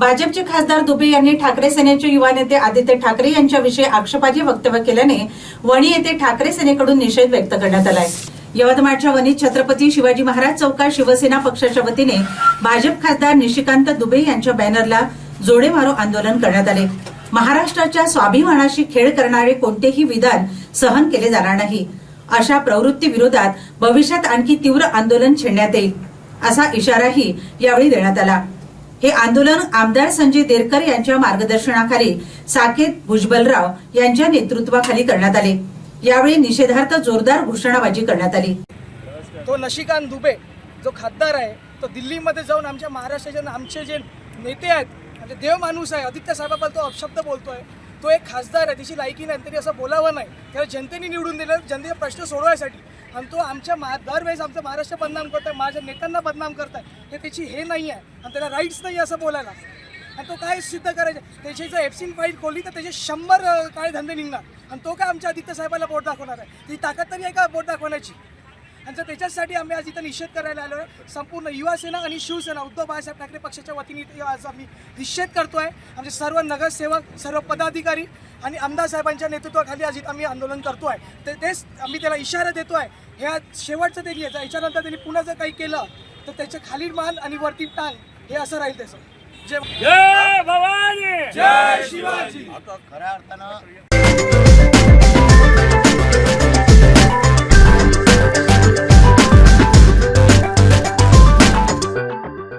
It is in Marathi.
भाजपचे खासदार दुबे यांनी ठाकरे सेनेचे युवा नेते आदित्य ठाकरे यांच्याविषयी आक्षेपार्ह वक्तव्य केल्याने वणी येथे ठाकरे सेनेकडून निषेध व्यक्त करण्यात आलाय। यवतमाळच्या वणीत छत्रपती शिवाजी महाराज चौकात शिवसेना पक्षाच्या वतीने भाजप खासदार निशिकांत दुबे यांच्या बॅनरला जोडे मारो आंदोलन करण्यात आले। महाराष्ट्राच्या स्वाभिमानाशी खेळ करणारे कोणतेही विधान सहन केले जाणार नाही, अशा प्रवृत्ती विरोधात भविष्यात आणखी तीव्र आंदोलन छेडण्यात येईल, असा इशाराही यावेळी देण्यात आला। हे आंदोलन आमदार संजय देरकर यांच्या मार्गदर्शनाखाली साकेत भुजबलराव यांच्या नेतृत्वाखाली करण्यात आले। यावेळी निषेधार्थ जोरदार घोषणाबाजी करण्यात आली। तो निशिकांत दुबे जो खासदार आहे तो दिल्लीमध्ये जाऊन आमच्या महाराष्ट्राचे आमचे जे नेते आहेत, म्हणजे देव माणूस आहे, आदित्य साहेबाबद्दल तो अपशब्द बोलतोय। तो एक खासदार आहे, त्याची लायकी नाही, तरी असं बोलावं नाही। त्याला जनतेने निवडून दिलं जनतेचे प्रश्न सोडवायसाठी, आणि तो आमच्या दरवेळेस आमचं महाराष्ट्र बदनाम करतोय, माझ्या नेत्यांना बदनाम करताय। हे त्याची हे नाही आहे आणि त्याला राईट्स नाही असं बोलायला। आणि तो काय सिद्ध करायचं, त्याची जर एफसीन फाईल खोलली तर त्याचे 100 काळे धंदे निघणार, आणि तो काय आमच्या आदित्य साहेबाला बोट दाखवणार आहे? ती ताकद तरी आहे का बोट दाखवण्याची? आणि तर त्याच्यासाठी आम्ही आज इथं निषेध करायला आलो आहे। संपूर्ण युवा सेना आणि शिवसेना उद्धव बाळासाहेब ठाकरे पक्षाच्या वतीने आज आम्ही निषेध करतोय। आमचे सर्व नगरसेवक, सर्व पदाधिकारी आणि आमदार साहेबांच्या नेतृत्वाखाली आज आम्ही आंदोलन करतोय। तेच आम्ही त्याला इशारा देतोय, हे आज शेवटचं त्यांनी याचा याच्यानंतर त्यांनी पुन्हा जर काही केलं तर त्याचे खाली मान आणि वरती टांग हे असं राहील त्याचं। जय भवानी, जय शिवाजी। आता खऱ्या अर्थानं